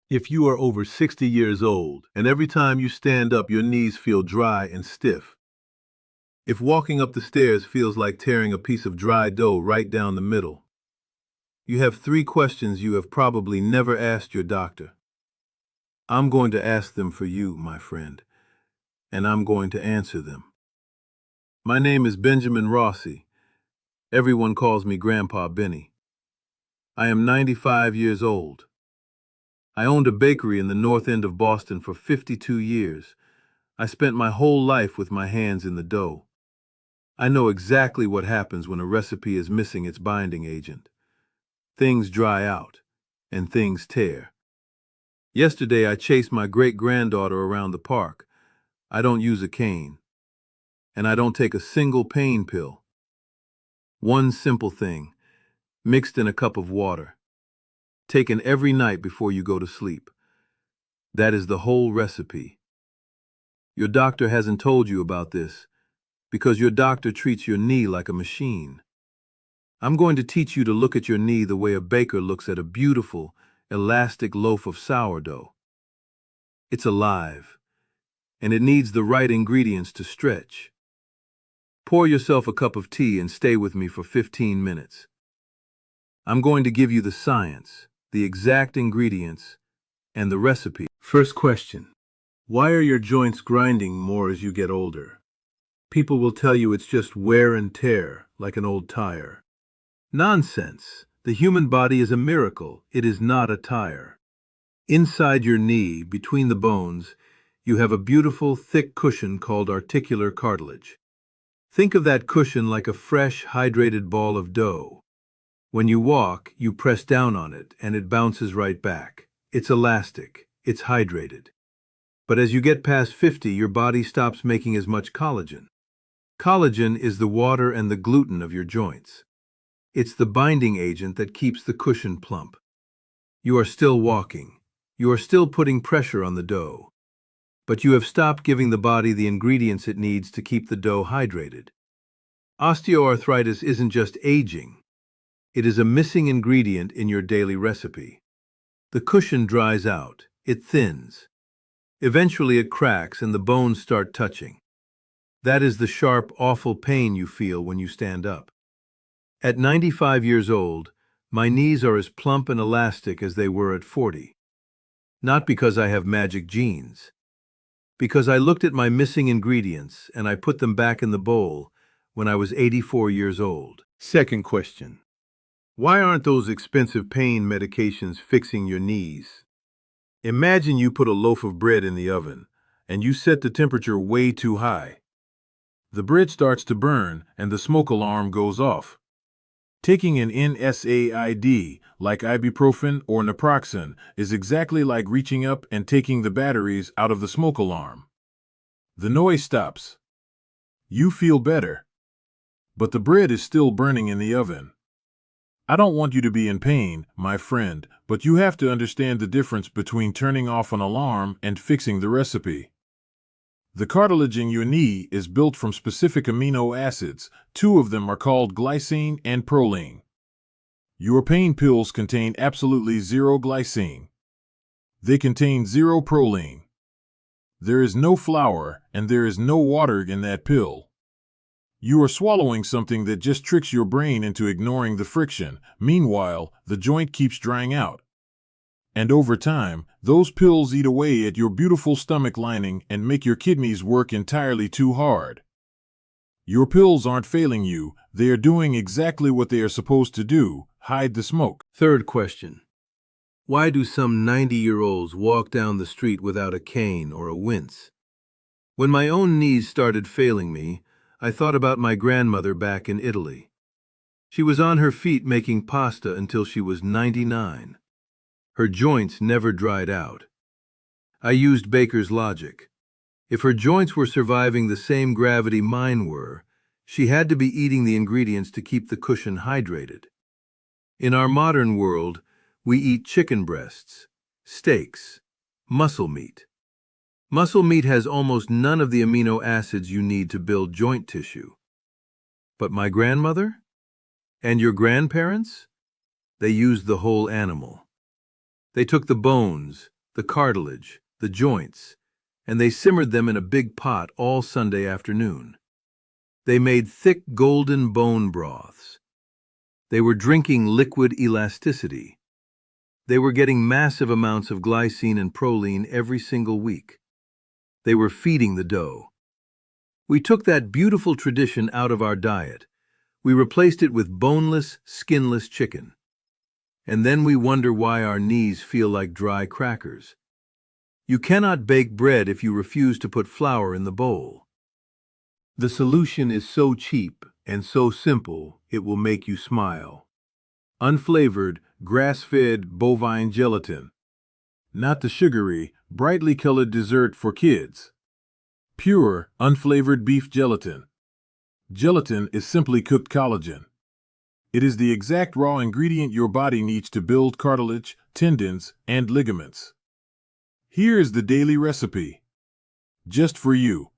If you are over 60 years old and every time you stand up your knees feel dry and stiff, if walking up the stairs feels like tearing a piece of dry dough right down the middle, you have three questions you have probably never asked your doctor. I'm going to ask them for you, my friend, and I'm going to answer them. My name is Benjamin Rossi. Everyone calls me Grandpa Benny. I am 95 years old. I owned a bakery in the north end of Boston for 52 years. I spent my whole life with my hands in the dough. I know exactly what happens when a recipe is missing its binding agent. Things dry out, and things tear. Yesterday I chased my great-granddaughter around the park. I don't use a cane, and I don't take a single pain pill. One simple thing, mixed in a cup of water, taken every night before you go to sleep. That is the whole recipe. Your doctor hasn't told you about this, because your doctor treats your knee like a machine. I'm going to teach you to look at your knee the way a baker looks at a beautiful, elastic loaf of sourdough. It's alive, and it needs the right ingredients to stretch. Pour yourself a cup of tea and stay with me for 15 minutes. I'm going to give you the science, the exact ingredients, and the recipe. First question: why are your joints grinding more as you get older? People will tell you it's just wear and tear, like an old tire. Nonsense. The human body is a miracle. It is not a tire. Inside your knee, between the bones, you have a beautiful, thick cushion called articular cartilage. Think of that cushion like a fresh, hydrated ball of dough. When you walk, you press down on it, and it bounces right back. It's elastic. It's hydrated. But as you get past 50, your body stops making as much collagen. Collagen is the water and the gluten of your joints. It's the binding agent that keeps the cushion plump. You are still walking. You are still putting pressure on the dough. But you have stopped giving the body the ingredients it needs to keep the dough hydrated. Osteoarthritis isn't just aging. It is a missing ingredient in your daily recipe. The cushion dries out. It thins. Eventually it cracks and the bones start touching. That is the sharp, awful pain you feel when you stand up. At 95 years old, my knees are as plump and elastic as they were at 40. Not because I have magic genes. Because I looked at my missing ingredients and I put them back in the bowl when I was 84 years old. Second question: why aren't those expensive pain medications fixing your knees? Imagine you put a loaf of bread in the oven and you set the temperature way too high. The bread starts to burn and the smoke alarm goes off. Taking an NSAID, like ibuprofen or naproxen, is exactly like reaching up and taking the batteries out of the smoke alarm. The noise stops. You feel better. But the bread is still burning in the oven. I don't want you to be in pain, my friend, but you have to understand the difference between turning off an alarm and fixing the recipe. The cartilage in your knee is built from specific amino acids. Two of them are called glycine and proline. Your pain pills contain absolutely zero glycine. They contain zero proline. There is no flour and there is no water in that pill. You are swallowing something that just tricks your brain into ignoring the friction. Meanwhile, the joint keeps drying out. And over time, those pills eat away at your beautiful stomach lining and make your kidneys work entirely too hard. Your pills aren't failing you, they are doing exactly what they are supposed to do: hide the smoke. Third question: why do some 90-year-olds walk down the street without a cane or a wince? When my own knees started failing me, I thought about my grandmother back in Italy. She was on her feet making pasta until she was 99. Her joints never dried out. I used baker's logic. If her joints were surviving the same gravity mine were, she had to be eating the ingredients to keep the cushion hydrated. In our modern world, we eat chicken breasts, steaks, muscle meat. Muscle meat has almost none of the amino acids you need to build joint tissue. But my grandmother? And your grandparents? They used the whole animal. They took the bones, the cartilage, the joints, and they simmered them in a big pot all Sunday afternoon. They made thick golden bone broths. They were drinking liquid elasticity. They were getting massive amounts of glycine and proline every single week. They were feeding the dough. We took that beautiful tradition out of our diet. We replaced it with boneless, skinless chicken. And then we wonder why our knees feel like dry crackers. You cannot bake bread if you refuse to put flour in the bowl. The solution is so cheap and so simple, it will make you smile. Unflavored, grass-fed bovine gelatin. Not the sugary, brightly colored dessert for kids. Pure, unflavored beef gelatin. Gelatin is simply cooked collagen. It is the exact raw ingredient your body needs to build cartilage, tendons, and ligaments. Here is the daily recipe. Just for you.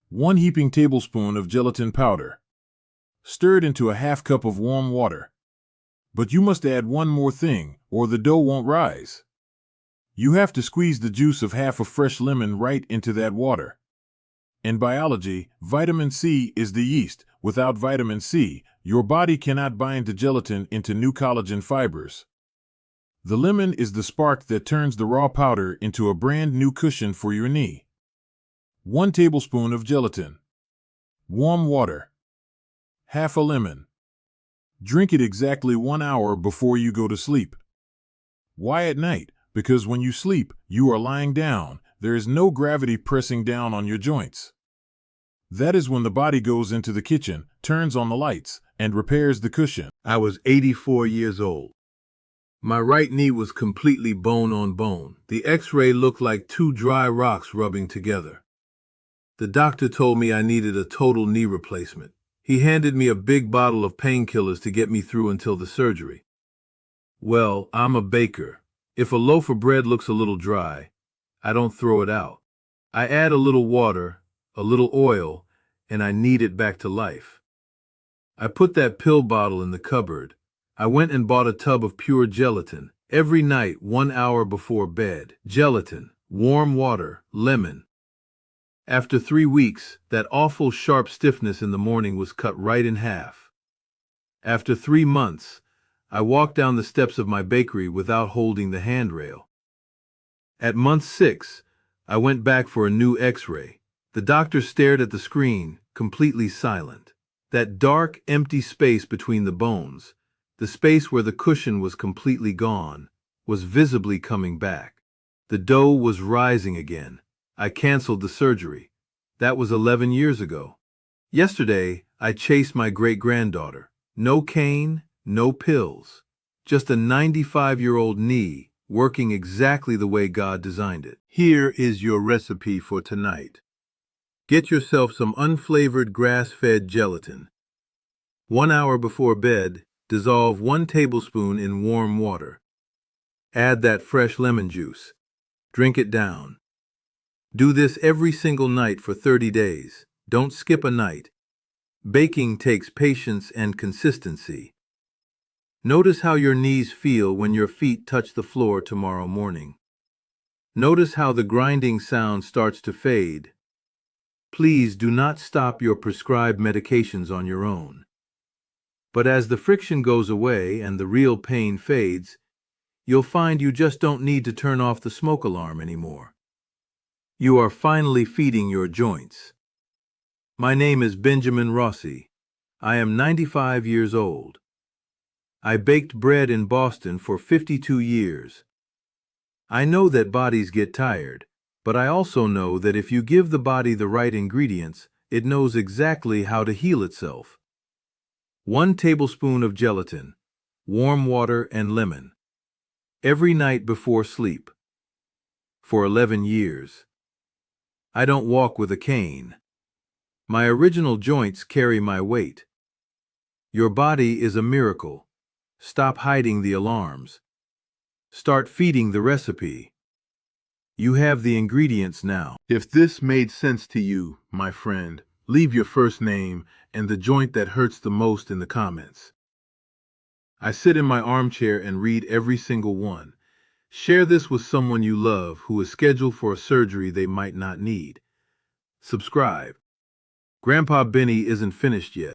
1 heaping tablespoon of gelatin powder. Stirred into a half cup of warm water. But you must add one more thing, or the dough won't rise. You have to squeeze the juice of half a fresh lemon right into that water. In biology, vitamin C is the yeast. Without vitamin C, your body cannot bind the gelatin into new collagen fibers. The lemon is the spark that turns the raw powder into a brand new cushion for your knee. 1 tablespoon of gelatin. Warm water. Half a lemon. Drink it exactly 1 hour before you go to sleep. Why at night? Because when you sleep, you are lying down. There is no gravity pressing down on your joints. That is when the body goes into the kitchen, turns on the lights, and repairs the cushion. I was 84 years old. My right knee was completely bone on bone. The X-ray looked like 2 dry rocks rubbing together. The doctor told me I needed a total knee replacement. He handed me a big bottle of painkillers to get me through until the surgery. Well, I'm a baker. If a loaf of bread looks a little dry, I don't throw it out. I add a little water, a little oil, and I knead it back to life. I put that pill bottle in the cupboard. I went and bought a tub of pure gelatin. Every night, 1 hour before bed. Gelatin, warm water, lemon. After 3 weeks, that awful sharp stiffness in the morning was cut right in half. After 3 months, I walked down the steps of my bakery without holding the handrail. At month 6, I went back for a new X-ray. The doctor stared at the screen, completely silent. That dark, empty space between the bones, the space where the cushion was completely gone, was visibly coming back. The dough was rising again. I canceled the surgery. That was 11 years ago. Yesterday, I chased my great-granddaughter. No cane, no pills. Just a 95-year-old knee, working exactly the way God designed it. Here is your recipe for tonight. Get yourself some unflavored grass-fed gelatin. 1 hour before bed, dissolve 1 tablespoon in warm water. Add that fresh lemon juice. Drink it down. Do this every single night for 30 days. Don't skip a night. Baking takes patience and consistency. Notice how your knees feel when your feet touch the floor tomorrow morning. Notice how the grinding sound starts to fade. Please do not stop your prescribed medications on your own. But as the friction goes away and the real pain fades, you'll find you just don't need to turn off the smoke alarm anymore. You are finally feeding your joints. My name is Benjamin Rossi. I am 95 years old. I baked bread in Boston for 52 years. I know that bodies get tired, but I also know that if you give the body the right ingredients, it knows exactly how to heal itself. 1 tablespoon of gelatin, warm water and lemon. Every night before sleep. For 11 years. I don't walk with a cane. My original joints carry my weight. Your body is a miracle. Stop hiding the alarms. Start feeding the recipe. You have the ingredients now. If this made sense to you, my friend, leave your first name and the joint that hurts the most in the comments. I sit in my armchair and read every single one. Share this with someone you love who is scheduled for a surgery they might not need. Subscribe. Grandpa Benny isn't finished yet.